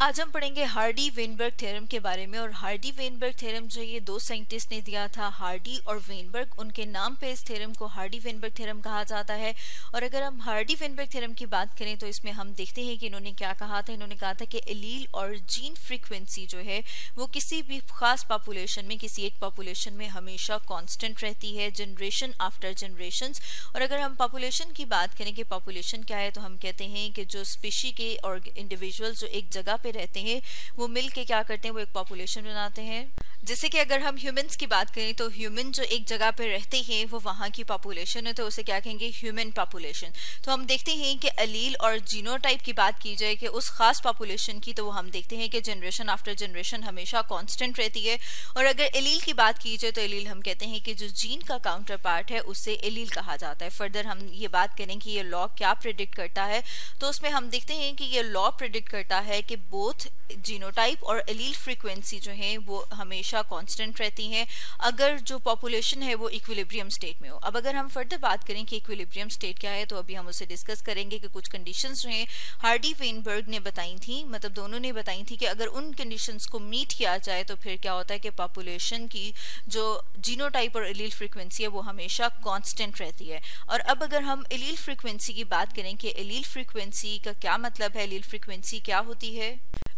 आज हम पढ़ेंगे हार्डी-वेनबर्ग थ्योरम के बारे में। और हार्डी-वेनबर्ग थ्योरम जो ये दो साइंटिस्ट ने दिया था, हार्डी और वेनबर्ग, उनके नाम पे इस थ्योरम को हार्डी-वेनबर्ग थ्योरम कहा जाता है। और अगर हम हार्डी-वेनबर्ग थ्योरम की बात करें तो इसमें हम देखते हैं कि इन्होंने क्या कहा था। इन्होंने कहा था कि एलील और जीन फ्रीक्वेंसी जो है वो किसी भी खास पॉपुलेशन में, किसी एक पॉपुलेशन में हमेशा कांस्टेंट रहती है जनरेशन आफ्टर जनरेशन। और अगर हम पॉपुलेशन की बात करें कि पॉपुलेशन क्या है, तो हम कहते हैं कि जो स्पीशी के और इंडिविजुअल जो एक जगह पे रहते हैं वो मिल के क्या करते हैं, वो एक पॉपुलेशन बनाते हैं। जैसे कि अगर हम ह्यूमंस की बात करें तो ह्यूमन जो एक जगह पे रहते हैं वो वहाँ की पॉपुलेशन है, तो उसे क्या कहेंगे, ह्यूमन पॉपुलेशन। तो हम देखते हैं कि एलील और जीनोटाइप की बात की जाए कि उस खास पॉपुलेशन की, तो वो हम देखते हैं कि जनरेशन आफ्टर जनरेशन हमेशा कांस्टेंट रहती है। और अगर एलील की बात की जाए तो एलील हम कहते हैं कि जो जीन का काउंटर पार्ट है उससे एलील कहा जाता है। फर्दर हम ये बात करें कि ये लॉ क्या प्रेडिक्ट करता है, तो उसमें हम देखते हैं कि ये लॉ प्रेडिक्ट करता है कि बोथ जीनोटाइप और एलील फ्रीक्वेंसी जो है वो हमेशा कांस्टेंट रहती हैं अगर जो पॉपुलेशन है वो इक्विलिब्रियम स्टेट में हो। अब अगर हम फर्दर बात करें कि इक्विलिब्रियम स्टेट क्या है, तो अभी हम उसे डिस्कस करेंगे कि कुछ कंडीशंस जो हैं हार्डी वेनबर्ग ने बताई थी, मतलब दोनों ने बताई थी कि अगर उन कंडीशंस को मीट किया जाए तो फिर क्या होता है कि पॉपुलेशन की जो जीनोटाइप और एलील फ्रीक्वेंसी है वो हमेशा कांस्टेंट रहती है। और अब अगर हम एलील फ्रीक्वेंसी की बात करें कि एलील फ्रीक्वेंसी का क्या मतलब है, एलील फ्रीक्वेंसी क्या होती है,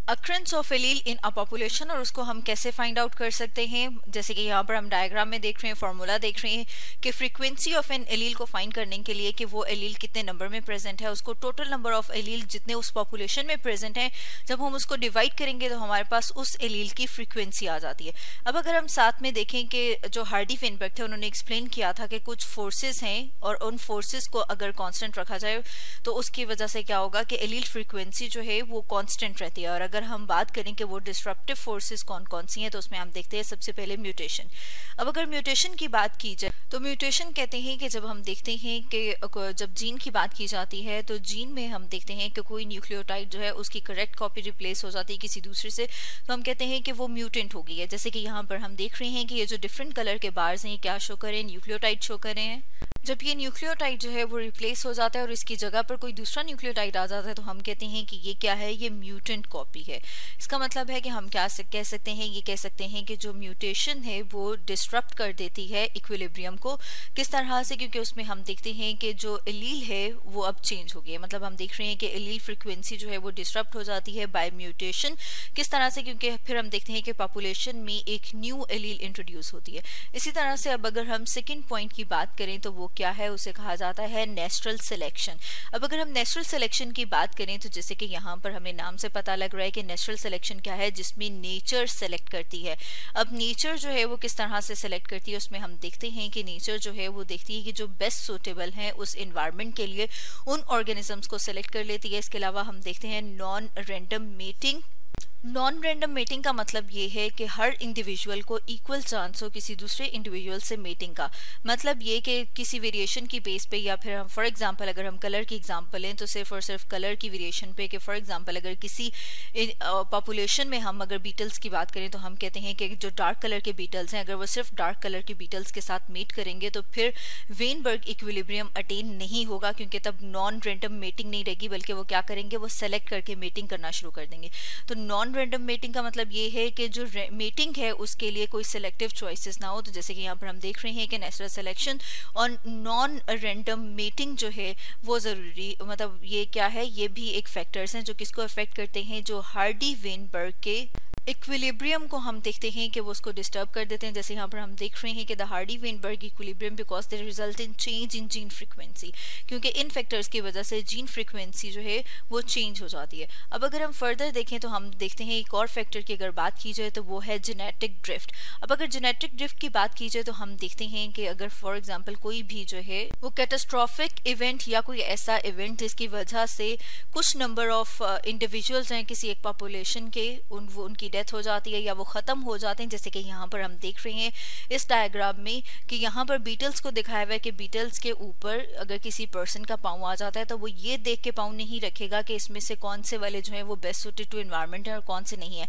occurrence of allele in a population, और उसको हम कैसे फाइंड आउट कर सकते हैं। जैसे कि यहाँ पर हम डायग्राम में देख रहे हैं, फॉर्मूला देख रहे हैं कि फ्रीक्वेंसी ऑफ एन एलील को फाइंड करने के लिए कि वो एलील कितने नंबर में प्रेजेंट है, उसको टोटल नंबर ऑफ एलील जितने उस पॉपुलेशन में प्रेजेंट है, जब हम उसको डिवाइड करेंगे तो हमारे पास उस एलील की फ्रीक्वेंसी आ जाती है। अब अगर हम साथ में देखें कि जो हार्डी वेनबर्ग थे उन्होंने एक्सप्लेन किया था कि कुछ फोर्सेस हैं और उन फोर्सेस को अगर कांस्टेंट रखा जाए तो उसकी वजह से क्या होगा कि एलील फ्रीक्वेंसी जो है वो कांस्टेंट रहती है। और अगर हम बात करें कि वो डिस्ट्रप्टिव फोर्सेस कौन कौन सी हैं, तो उसमें हम देखते हैं सबसे पहले म्यूटेशन। अब अगर म्यूटेशन की बात की जाए तो म्यूटेशन कहते हैं कि जब हम देखते हैं कि जब जीन की बात की जाती है तो जीन में हम देखते हैं कि कोई न्यूक्लियोटाइड जो है उसकी करेक्ट कॉपी रिप्लेस हो जाती है किसी दूसरे से, तो हम कहते हैं कि वो म्यूटेंट हो गई है। जैसे कि यहाँ पर हम देख रहे हैं कि ये जो डिफरेंट कलर के बार्स हैं ये क्या शो करें, न्यूक्लियोटाइड शो कर रहे हैं। जब ये न्यूक्लियोटाइड जो है वो रिप्लेस हो जाता है और इसकी जगह पर कोई दूसरा न्यूक्लियोटाइड आ जाता है तो हम कहते हैं कि ये क्या है, ये म्यूटेंट कॉपी है। इसका मतलब है कि हम क्या कह सकते हैं, ये कह सकते हैं कि जो म्यूटेशन है वो डिस्टरप्ट कर देती है इक्विलिब्रियम को। किस तरह से, क्योंकि उसमें हम देखते हैं कि जो एलील है वो अब चेंज हो गई है, मतलब हम देख रहे हैं कि एलील फ्रीक्वेंसी जो है वो डिस्टरप्ट हो जाती है बाय म्यूटेशन। किस तरह से, क्योंकि फिर हम देखते हैं कि पॉपुलेशन में एक न्यू एलील इंट्रोड्यूस होती है। इसी तरह से अब अगर हम सेकेंड पॉइंट की बात करें तो वो क्या है, उसे कहा जाता है नेचुरल सिलेक्शन। अब अगर हम नेचुरल सिलेक्शन की बात करें तो जैसे कि यहाँ पर हमें नाम से पता लग रहा है कि नेचुरल सिलेक्शन क्या है, जिसमें नेचर सेलेक्ट करती है। अब नेचर जो है वो किस तरह से सेलेक्ट करती है, उसमें हम देखते हैं कि नेचर जो है वो देखती है कि जो बेस्ट सुटेबल है उस एनवायरनमेंट के लिए उन ऑर्गेनिजम्स को सेलेक्ट कर लेती है। इसके अलावा हम देखते हैं non random mating. Non random mating का मतलब ये है कि हर इंडिविजुअल को इक्वल चांस हो किसी दूसरे इंडिविजुअल से मेटिंग का। मतलब ये कि किसी वेरिएशन की बेस पे, या फिर हम फॉर एग्जांपल अगर हम कलर की एग्जांपल लें तो सिर्फ और सिर्फ कलर की वेरिएशन पे, कि फॉर एग्जांपल अगर किसी पॉपुलेशन में हम अगर बीटल्स की बात करें तो हम कहते हैं कि जो डार्क कलर के बीटल्स हैं अगर वो सिर्फ डार्क कलर के बीटल्स के साथ मेट करेंगे तो फिर वेनबर्ग इक्विलिब्रियम अटेन नहीं होगा, क्योंकि तब नॉन रैंडम मेटिंग नहीं रहेगी, बल्कि वो क्या करेंगे, वो सेलेक्ट करके मेटिंग करना शुरू कर देंगे। तो नॉन रैंडम मेटिंग का मतलब ये है कि जो मेटिंग है उसके लिए कोई सिलेक्टिव चॉइसेस ना हो। तो जैसे कि यहाँ पर हम देख रहे हैं कि नेचुरल सिलेक्शन और नॉन रैंडम मेटिंग जो है वो जरूरी, मतलब ये क्या है, ये भी एक फैक्टर्स हैं जो किसको अफेक्ट करते हैं, जो हार्डी वेनबर्ग के इक्विलिब्रियम को हम देखते हैं कि वो उसको डिस्टर्ब कर देते हैं। जैसे यहाँ पर हम देख रहे हैं कि the Hardy Weinberg equilibrium because they result in change in gene frequency, क्योंकि इन फैक्टर्स की वजह से जीन फ्रीक्वेंसी जो है वो चेंज हो जाती है। अब अगर हम फर्दर देखें तो हम देखते हैं एक और फैक्टर की अगर बात की जाए तो वो है जेनेटिक ड्रिफ्ट। अब अगर जेनेटिक ड्रिफ्ट की बात की जाए तो हम देखते हैं कि अगर फॉर एग्जाम्पल कोई भी जो है वो कैटास्ट्रॉफिक इवेंट या कोई ऐसा इवेंट जिसकी वजह से कुछ नंबर ऑफ इंडिविजुअल्स हैं किसी एक पॉपुलेशन के, उनकी डेथ हो जाती है या वो ख़त्म हो जाते हैं, जैसे कि यहाँ पर हम देख रहे हैं इस डायग्राम में कि यहाँ पर बीटल्स को दिखाया हुआ है कि बीटल्स के ऊपर अगर किसी पर्सन का पाँव आ जाता है तो वो ये देख के पाँव नहीं रखेगा कि इसमें से कौन से वाले जो है वो बेस्ट सूटेड टू एनवायरनमेंट है और कौन से नहीं है।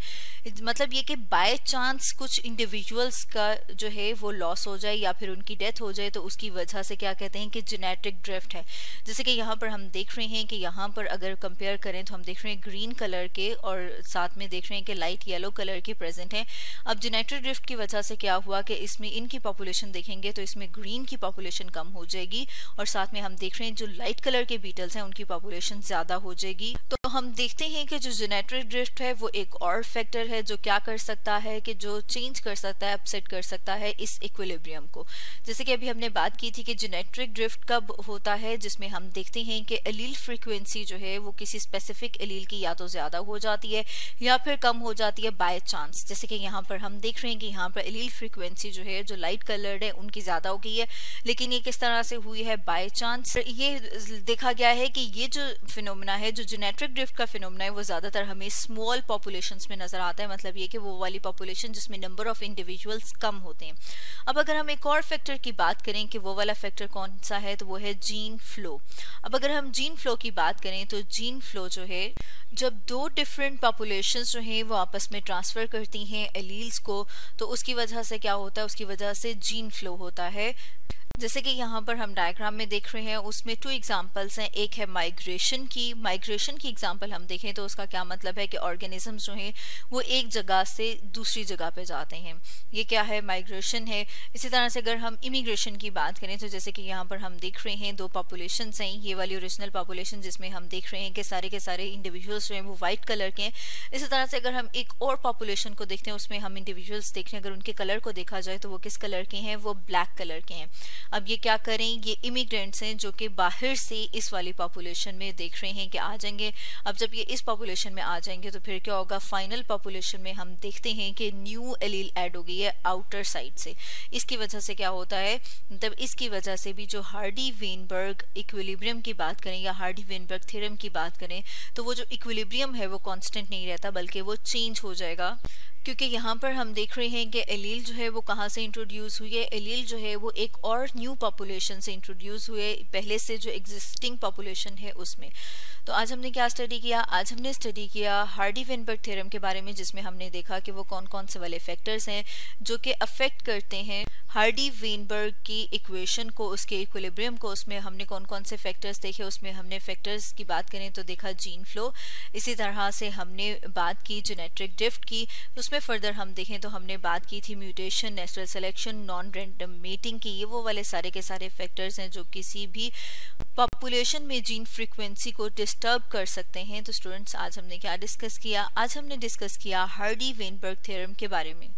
मतलब ये कि बाय चांस कुछ इंडिविजुअल्स का जो है वो लॉस हो जाए या फिर उनकी डेथ हो जाए तो उसकी वजह से क्या कहते हैं कि जेनेटिक ड्रिफ्ट है। जैसे कि यहाँ पर हम देख रहे हैं कि यहाँ पर अगर कंपेयर करें तो हम देख रहे हैं ग्रीन कलर के और साथ में देख रहे हैं कि लाइट येलो कलर के प्रेजेंट हैं। अब जेनेटिक ड्रिफ्ट की वजह से क्या हुआ कि इसमें इनकी पॉपुलेशन देखेंगे तो इसमें ग्रीन की पॉपुलेशन कम हो जाएगी और साथ में हम देख रहे हैं जो लाइट कलर के बीटल्स हैं उनकी पॉपुलेशन ज्यादा हो जाएगी। तो हम देखते हैं कि जो जेनेटिक ड्रिफ्ट है वो एक और फैक्टर है जो क्या कर सकता है कि जो चेंज कर सकता है, अपसेट कर सकता है इस इक्विलिब्रियम को। जैसे कि अभी हमने बात की थी कि जेनेटिक ड्रिफ्ट कब होता है, जिसमें हम देखते हैं कि एलील फ्रीक्वेंसी जो है वो किसी स्पेसिफिक एलील की या तो ज्यादा हो जाती है या फिर कम हो जाती है बाय चांस। जैसे कि यहाँ पर हम देख रहे हैं कि यहाँ पर एलील फ्रीक्वेंसी जो है जो लाइट कलर्ड है उनकी ज्यादा हो गई है, लेकिन ये किस तरह से हुई है, बाय चांस। ये देखा गया है कि ये जो फिनोमेना है, जो जेनेटिक ड्रिफ्ट का फिनोमेना है, वो ज्यादातर हमें स्मॉल पॉपुलेशंस में नजर आता है। मतलब ये कि वो वाली पॉपुलेशन जिसमें नंबर ऑफ इंडिविजुअल्स कम होते हैं। अब अगर हम एक और फैक्टर की बात करें कि वो वाला फैक्टर कौन सा है, तो वो है जीन फ्लो। अब अगर हम जीन फ्लो की बात करें तो जीन फ्लो जो है, जब दो डिफरेंट पॉपुलेशंस जो हैं वो आपस में ट्रांसफर करती हैं एलील्स को, तो उसकी वजह से क्या होता है, उसकी वजह से जीन फ्लो होता है। जैसे कि यहाँ पर हम डायग्राम में देख रहे हैं उसमें 2 एग्जांपल्स हैं। एक है माइग्रेशन की एग्जांपल हम देखें तो उसका क्या मतलब है कि ऑर्गेनिजम्स जो हैं वो एक जगह से दूसरी जगह पे जाते हैं, ये क्या है, माइग्रेशन है। इसी तरह से अगर हम इमिग्रेशन की बात करें तो जैसे कि यहाँ पर हम देख रहे हैं 2 पॉपुलेशंस हैं, ये वाली ओरिजिनल पॉपुलेशन जिसमें हम देख रहे हैं कि सारे के सारे इंडिविजुअल्स जो हैं वो व्हाइट कलर के हैं। इसी तरह से अगर हम एक और पॉपुलेशन को देखते हैं उसमें हम इंडिविजुअल्स देख रहे हैं, अगर उनके कलर को देखा जाए तो वो किस कलर के हैं, वो ब्लैक कलर के हैं। अब ये क्या करें, ये इमिग्रेंट्स हैं जो कि बाहर से इस वाली पॉपुलेशन में देख रहे हैं कि आ जाएंगे। अब जब ये इस पॉपुलेशन में आ जाएंगे तो फिर क्या होगा, फाइनल पॉपुलेशन में हम देखते हैं कि न्यू एलील ऐड हो गई है आउटर साइड से। इसकी वजह से क्या होता है, मतलब इसकी वजह से भी जो हार्डी-वेनबर्ग इक्विलिब्रियम की बात करें या हार्डी-वेनबर्ग थ्योरम की बात करें तो वो जो इक्विलिब्रियम है वो कांस्टेंट नहीं रहता बल्कि वो चेंज हो जाएगा। क्योंकि यहाँ पर हम देख रहे हैं कि एलील जो है वो कहाँ से इंट्रोड्यूस हुई है, एलील जो है वो एक और न्यू पॉपुलेशन से इंट्रोड्यूस हुए, पहले से जो एग्जिस्टिंग पॉपुलेशन है उसमें। तो आज हमने क्या स्टडी किया, आज हमने स्टडी किया हार्डी-वेनबर्ग थ्योरम के बारे में, जिसमें हमने देखा कि वो कौन कौन से वाले फैक्टर्स हैं जो कि अफेक्ट करते हैं हार्डी-वेनबर्ग की इक्वेशन को, उसके इक्विलिब्रियम को। उसमें हमने कौन कौन से फैक्टर्स देखे, उसमें हमने फैक्टर्स की बात करें तो देखा जीन फ्लो। इसी तरह से हमने बात की जेनेटिक ड्रिफ्ट की, उसमें फर्दर हम देखें तो हमने बात की थी mutation, natural selection, non random mating की। ये वो वाले सारे के सारे फैक्टर्स हैं जो किसी भी पॉपुलेशन में जीन फ्रीक्वेंसी को डिस्टर्ब कर सकते हैं। तो स्टूडेंट्स आज हमने क्या डिस्कस किया, आज हमने डिस्कस किया हार्डी-वेनबर्ग थ्योरम के बारे में।